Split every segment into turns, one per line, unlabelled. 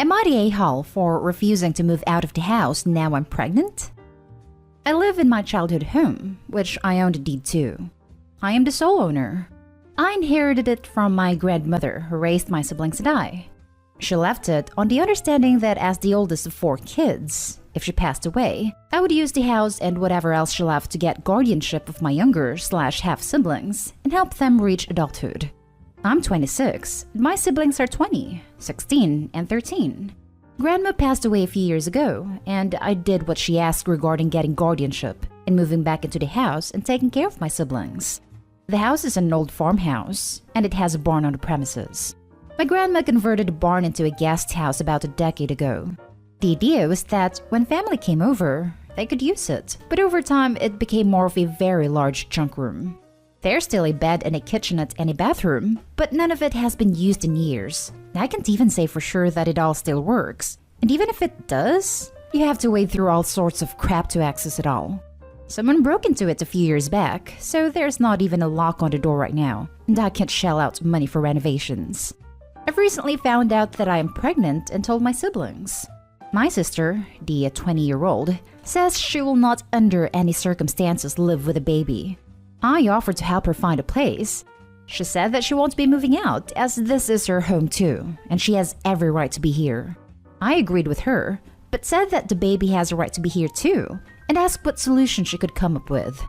Am I the Ahall for refusing to move out of the house now I'm pregnant? I live in my childhood home, which I own the deed to. I am the sole owner. I inherited it from my grandmother who raised my siblings and I. She left it on the understanding that as the oldest of 4 kids, if she passed away, I would use the house and whatever else she left to get guardianship of my younger/half siblings and help them reach adulthood. I'm 26, and my siblings are 20, 16, and 13. Grandma passed away a few years ago, and I did what she asked regarding getting guardianship and moving back into the house and taking care of my siblings. The house is an old farmhouse, and it has a barn on the premises. My grandma converted the barn into a guest house about a decade ago. The idea was that when family came over, they could use it, but over time it became more of a very large junk room. There's still a bed and a kitchenette and a bathroom, but none of it has been used in years. I can't even say for sure that it all still works. And even if it does, you have to wade through all sorts of crap to access it all. Someone broke into it a few years back, so there's not even a lock on the door right now, and I can't shell out money for renovations. I've recently found out that I am pregnant and told my siblings. My sister, the 20-year-old, says she will not under any circumstances live with a baby. I offered to help her find a place. She said that she won't be moving out as this is her home too, and she has every right to be here. I agreed with her, but said that the baby has a right to be here too, and asked what solution she could come up with.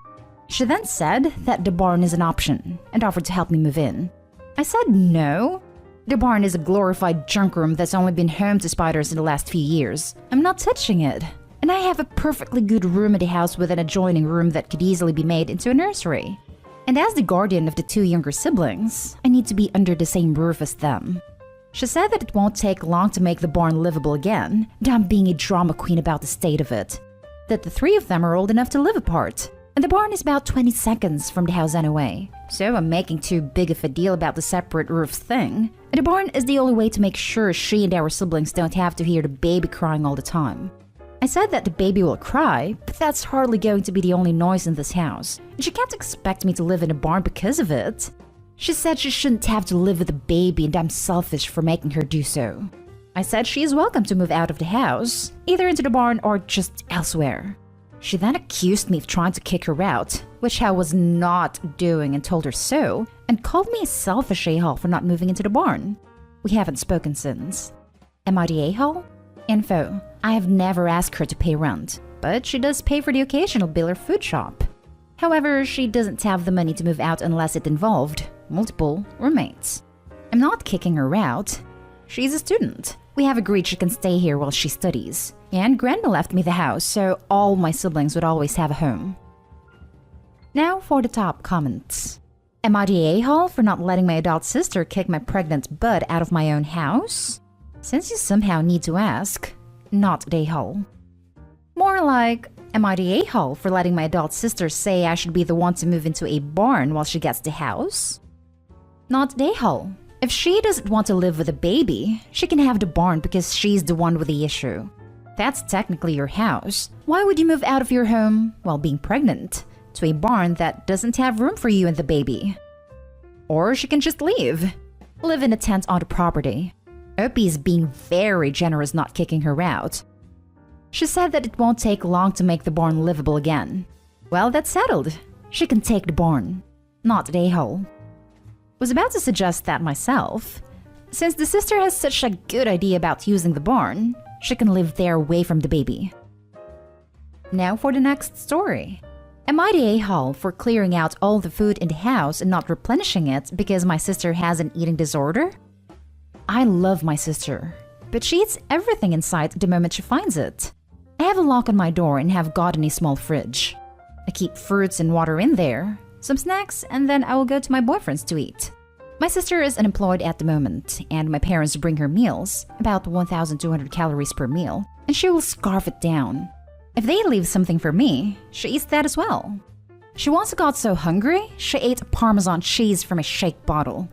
She then said that the barn is an option, and offered to help me move in. I said no. The barn is a glorified junk room that's only been home to spiders in the last few years. I'm not touching it. And I have a perfectly good room in the house with an adjoining room that could easily be made into a nursery. And as the guardian of the 2 younger siblings, I need to be under the same roof as them. She said that it won't take long to make the barn livable again, and I'm being a drama queen about the state of it. That the 3 of them are old enough to live apart, and the barn is about 20 seconds from the house anyway. So I'm making too big of a deal about the separate roofs thing, and the barn is the only way to make sure she and our siblings don't have to hear the baby crying all the time. I said that the baby will cry, but that's hardly going to be the only noise in this house, and she can't expect me to live in a barn because of it. She said she shouldn't have to live with a baby and I'm selfish for making her do so. I said she is welcome to move out of the house, either into the barn or just elsewhere. She then accused me of trying to kick her out, which I was not doing and told her so, and called me a selfish a-hole for not moving into the barn. We haven't spoken since. Am I the a-hole? Info. I have never asked her to pay rent, but she does pay for the occasional bill or food shop. However, she doesn't have the money to move out unless it involved multiple roommates. I'm not kicking her out. She's a student. We have agreed she can stay here while she studies. And Grandma left me the house, so all my siblings would always have a home. Now for the top comments. Am I the a-hole for not letting my adult sister kick my pregnant butt out of my own house? Since you somehow need to ask, not the a-hole. More like, am I the a-hole for letting my adult sister say I should be the one to move into a barn while she gets the house? Not the a-hole. If she doesn't want to live with a baby, she can have the barn because she's the one with the issue. That's technically your house. Why would you move out of your home while being pregnant to a barn that doesn't have room for you and the baby? Or she can just leave. Live in a tent on the property. Opie is being very generous not kicking her out. She said that it won't take long to make the barn livable again. Well, that's settled. She can take the barn, not the a-hole. Was about to suggest that myself. Since the sister has such a good idea about using the barn, she can live there away from the baby. Now for the next story. Am I the a-hole for clearing out all the food in the house and not replenishing it because my sister has an eating disorder? I love my sister, but she eats everything inside the moment she finds it. I have a lock on my door and have got a small fridge. I keep fruits and water in there, some snacks, and then I will go to my boyfriend's to eat. My sister is unemployed at the moment, and my parents bring her meals, about 1,200 calories per meal, and she will scarf it down. If they leave something for me, she eats that as well. She once got so hungry, she ate Parmesan cheese from a shake bottle.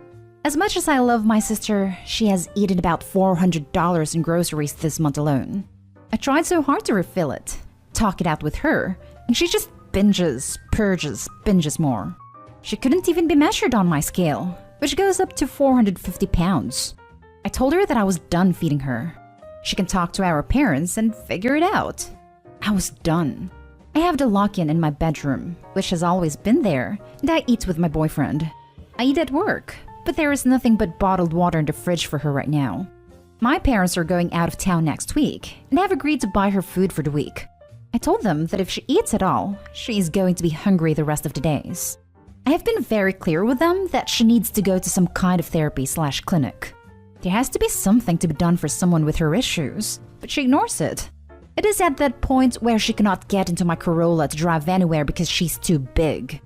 As much as I love my sister, she has eaten about $400 in groceries this month alone. I tried so hard to refill it, talk it out with her, and she just binges, purges, binges more. She couldn't even be measured on my scale, which goes up to 450 pounds. I told her that I was done feeding her. She can talk to our parents and figure it out. I was done. I have the lock-in in my bedroom, which has always been there, and I eat with my boyfriend. I eat at work, but there is nothing but bottled water in the fridge for her right now. My parents are going out of town next week, and have agreed to buy her food for the week. I told them that if she eats at all, she is going to be hungry the rest of the days. I have been very clear with them that she needs to go to some kind of therapy/clinic. There has to be something to be done for someone with her issues, but she ignores it. It is at that point where she cannot get into my Corolla to drive anywhere because she's too big.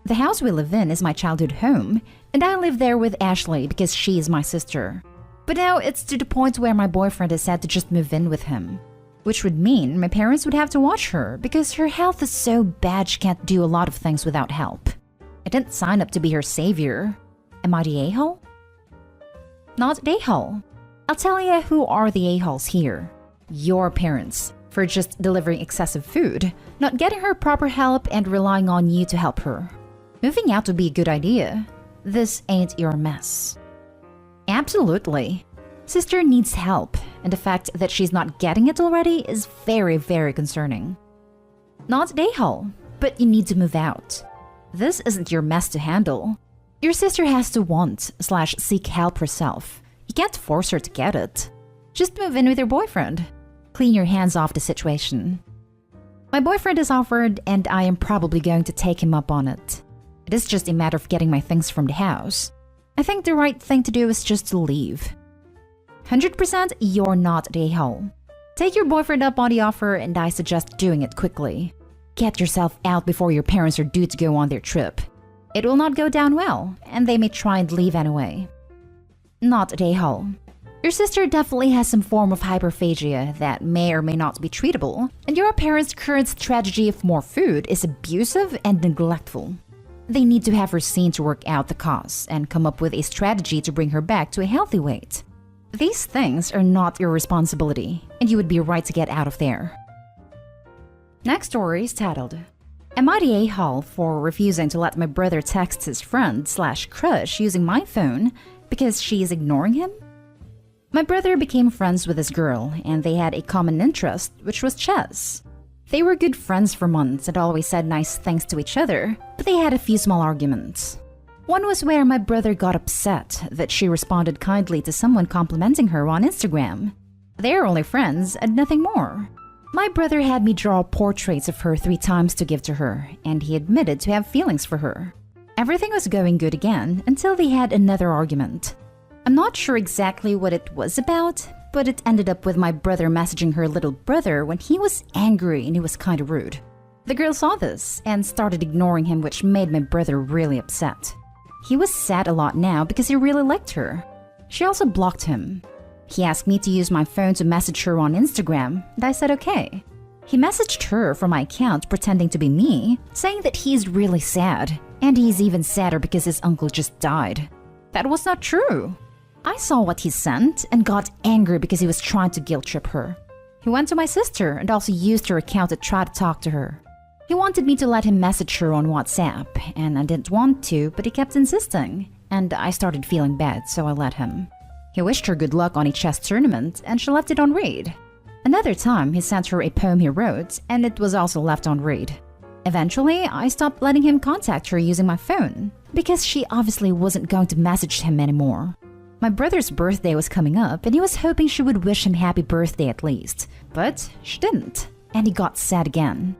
The house we live in is my childhood home, and I live there with Ashley because she is my sister. But now it's to the point where my boyfriend has said to just move in with him, which would mean my parents would have to watch her because her health is so bad she can't do a lot of things without help. I didn't sign up to be her savior. Am I the a-hole? Not the a-hole. I'll tell you who are the a-holes here. Your parents, for just delivering excessive food, not getting her proper help and relying on you to help her. Moving out would be a good idea. This ain't your mess. Absolutely. Sister needs help, and the fact that she's not getting it already is very, very concerning. Not the a-hole, but you need to move out. This isn't your mess to handle. Your sister has to want/seek help herself. You can't force her to get it. Just move in with your boyfriend. Clean your hands off the situation. My boyfriend is offered, and I am probably going to take him up on it. It is just a matter of getting my things from the house. I think the right thing to do is just to leave. 100% you're not the a-hole. Take your boyfriend up on the offer, and I suggest doing it quickly. Get yourself out before your parents are due to go on their trip. It will not go down well, and they may try and leave anyway. Not the a-hole. Your sister definitely has some form of hyperphagia that may or may not be treatable, and your parents' current strategy of more food is abusive and neglectful. They need to have her seen to work out the cause and come up with a strategy to bring her back to a healthy weight. These things are not your responsibility, and you would be right to get out of there. Next story is titled, Am I the a-hole for refusing to let my brother text his friend/crush using my phone because she is ignoring him? My brother became friends with this girl, and they had a common interest, which was chess. They were good friends for months and always said nice things to each other, but they had a few small arguments. One was where my brother got upset that she responded kindly to someone complimenting her on Instagram. They are only friends and nothing more. My brother had me draw portraits of her 3 times to give to her, and he admitted to have feelings for her. Everything was going good again until they had another argument. I'm not sure exactly what it was about, but it ended up with my brother messaging her little brother when he was angry and he was kind of rude. The girl saw this and started ignoring him, which made my brother really upset. He was sad a lot now because he really liked her. She also blocked him. He asked me to use my phone to message her on Instagram, and I said okay. He messaged her from my account pretending to be me, saying that he's really sad, and he's even sadder because his uncle just died. That was not true. I saw what he sent and got angry because he was trying to guilt trip her. He went to my sister and also used her account to try to talk to her. He wanted me to let him message her on WhatsApp, and I didn't want to, but he kept insisting, and I started feeling bad, so I let him. He wished her good luck on a chess tournament, and she left it on read. Another time, he sent her a poem he wrote, and it was also left on read. Eventually, I stopped letting him contact her using my phone, because she obviously wasn't going to message him anymore. My brother's birthday was coming up, and he was hoping she would wish him happy birthday at least, but she didn't, and he got sad again.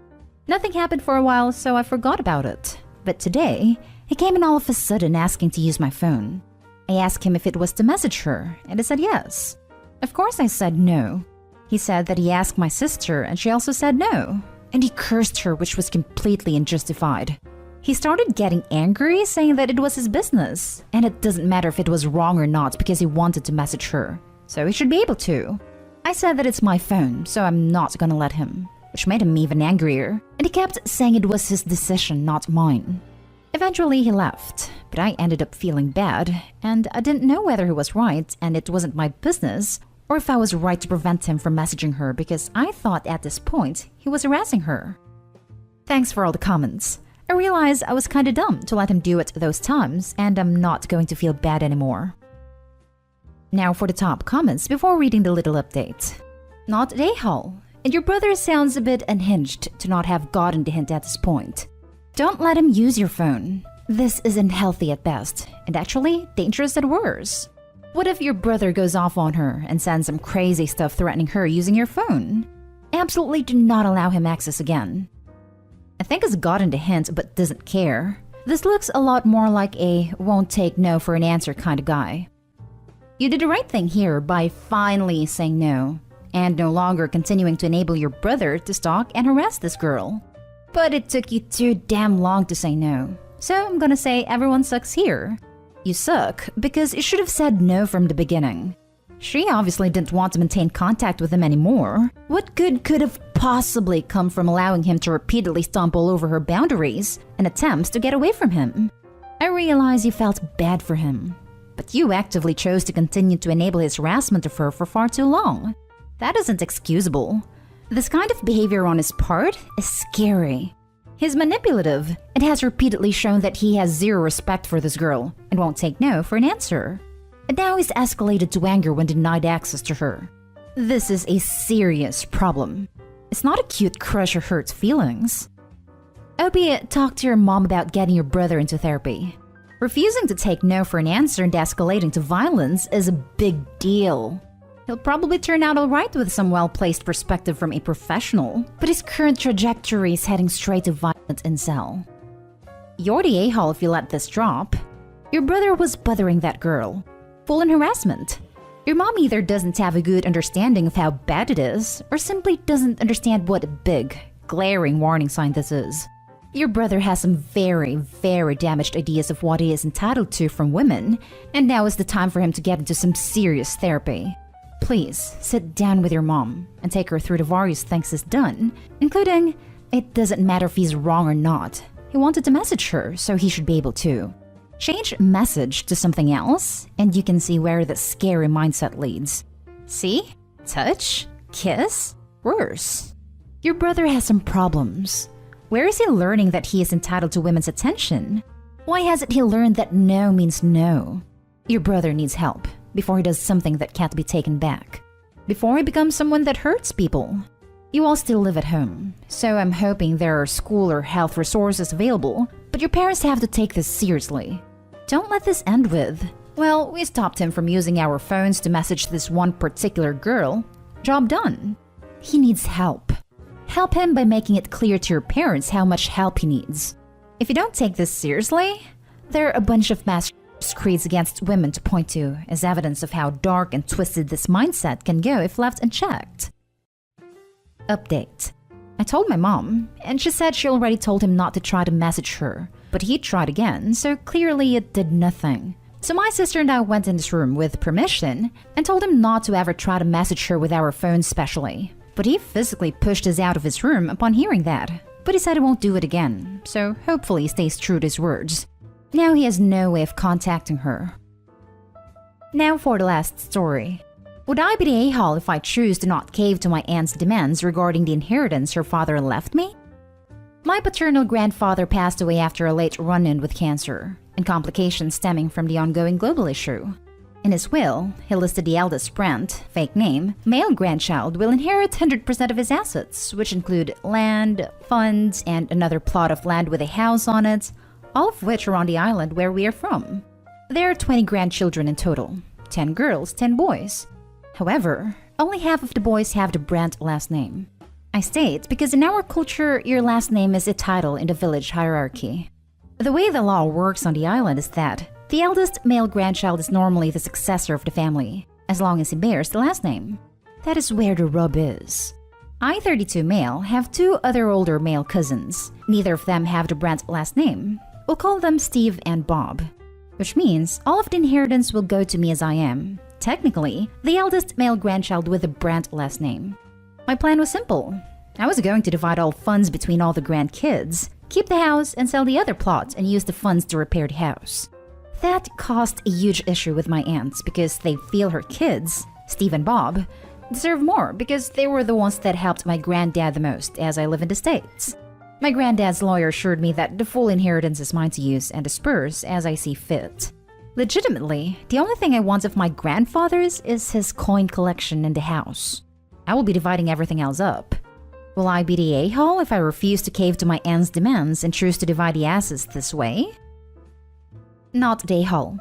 Nothing happened for a while, so I forgot about it. But today, he came in all of a sudden asking to use my phone. I asked him if it was to message her, and he said yes. Of course I said no. He said that he asked my sister, and she also said no. And he cursed her, which was completely unjustified. He started getting angry, saying that it was his business, and it doesn't matter if it was wrong or not because he wanted to message her, so he should be able to. I said that it's my phone, so I'm not gonna let him, which made him even angrier, and he kept saying it was his decision, not mine. Eventually he left, but I ended up feeling bad, and I didn't know whether he was right and it wasn't my business, or if I was right to prevent him from messaging her because I thought at this point he was harassing her. Thanks for all the comments. I realized I was kinda dumb to let him do it those times, and I'm not going to feel bad anymore. Now for the top comments before reading the little update. Not at Ahall. And your brother sounds a bit unhinged to not have gotten the hint at this point. Don't let him use your phone. This isn't healthy at best, and actually dangerous at worst. What if your brother goes off on her and sends some crazy stuff threatening her using your phone? Absolutely do not allow him access again. I think he's gotten the hint but doesn't care. This looks a lot more like a won't take no for an answer kind of guy. You did the right thing here by finally saying no, and no longer continuing to enable your brother to stalk and harass this girl. But it took you too damn long to say no. So I'm gonna say everyone sucks here. You suck because you should have said no from the beginning. She obviously didn't want to maintain contact with him anymore. What good could have possibly come from allowing him to repeatedly stomp all over her boundaries and attempts to get away from him? I realize you felt bad for him, but you actively chose to continue to enable his harassment of her for far too long. That isn't excusable. This kind of behavior on his part is scary. He's manipulative and has repeatedly shown that he has zero respect for this girl and won't take no for an answer. And now he's escalated to anger when denied access to her. This is a serious problem. It's not a cute crush or hurt feelings. Obi, talk to your mom about getting your brother into therapy. Refusing to take no for an answer and escalating to violence is a big deal. He'll probably turn out alright with some well-placed perspective from a professional, but his current trajectory is heading straight to violent incel. You're the a-hole if you let this drop. Your brother was bothering that girl. Full in harassment. Your mom either doesn't have a good understanding of how bad it is, or simply doesn't understand what a big, glaring warning sign this is. Your brother has some very, very damaged ideas of what he is entitled to from women, and now is the time for him to get into some serious therapy. Please, sit down with your mom and take her through the various things he's done, including, it doesn't matter if he's wrong or not. He wanted to message her, so he should be able to. Change message to something else, and you can see where the scary mindset leads. See? Touch? Kiss? Worse. Your brother has some problems. Where is he learning that he is entitled to women's attention? Why hasn't he learned that no means no? Your brother needs help before he does something that can't be taken back. Before he becomes someone that hurts people. You all still live at home, so I'm hoping there are school or health resources available, but your parents have to take this seriously. Don't let this end with, well, we stopped him from using our phones to message this one particular girl. Job done. He needs help. Help him by making it clear to your parents how much help he needs. If you don't take this seriously, there are a bunch of mass creeds against women to point to as evidence of how dark and twisted this mindset can go if left unchecked. Update. I told my mom, and she said she already told him not to try to message her, but he tried again, so clearly it did nothing. So my sister and I went in this room with permission and told him not to ever try to message her with our phones specially. But he physically pushed us out of his room upon hearing that. But he said he won't do it again, so hopefully he stays true to his words. Now he has no way of contacting her. Now for the last story. Would I be the a-hole if I choose to not cave to my aunt's demands regarding the inheritance her father left me? My paternal grandfather passed away after a late run-in with cancer, and complications stemming from the ongoing global issue. In his will, he listed the eldest Brent, fake name, male grandchild will inherit 100% of his assets, which include land, funds, and another plot of land with a house on it, all of which are on the island where we are from. There are 20 grandchildren in total, 10 girls, 10 boys. However, only half of the boys have the Brent last name. I state because in our culture, your last name is a title in the village hierarchy. The way the law works on the island is that the eldest male grandchild is normally the successor of the family, as long as he bears the last name. That is where the rub is. I, 32 male, have 2 other older male cousins. Neither of them have the Brent last name. We'll call them Steve and Bob. Which means all of the inheritance will go to me as I am, technically, the eldest male grandchild with the Brent last name. My plan was simple. I was going to divide all funds between all the grandkids, keep the house and sell the other plot and use the funds to repair the house. That caused a huge issue with my aunts because they feel her kids, Steve and Bob, deserve more because they were the ones that helped my granddad the most as I live in the States. My granddad's lawyer assured me that the full inheritance is mine to use and disperse as I see fit. Legitimately, the only thing I want of my grandfather's is his coin collection in the house. I will be dividing everything else up. Will I be the a-hole if I refuse to cave to my aunt's demands and choose to divide the asses this way? Not the a-hole.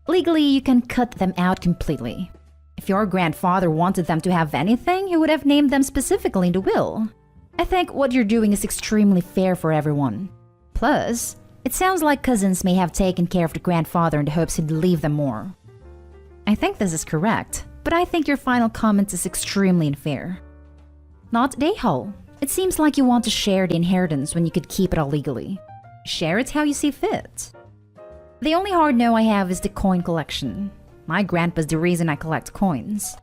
Legally, you can cut them out completely. If your grandfather wanted them to have anything, he would have named them specifically in the will. I think what you're doing is extremely fair for everyone. Plus, it sounds like cousins may have taken care of the grandfather in the hopes he'd leave them more. I think this is correct, but I think your final comment is extremely unfair. Not the a-hole. It seems like you want to share the inheritance when you could keep it all legally. Share it how you see fit. The only hard no I have is the coin collection. My grandpa's the reason I collect coins.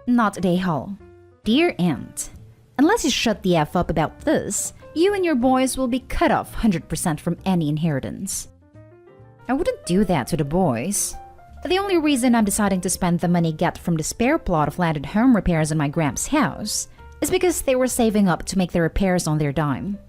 Not the a-hole. Dear aunt, unless you shut the F up about this, you and your boys will be cut off 100% from any inheritance. I wouldn't do that to the boys. The only reason I'm deciding to spend the money get from the spare plot of land and home repairs in my gramps' house is because they were saving up to make the repairs on their dime.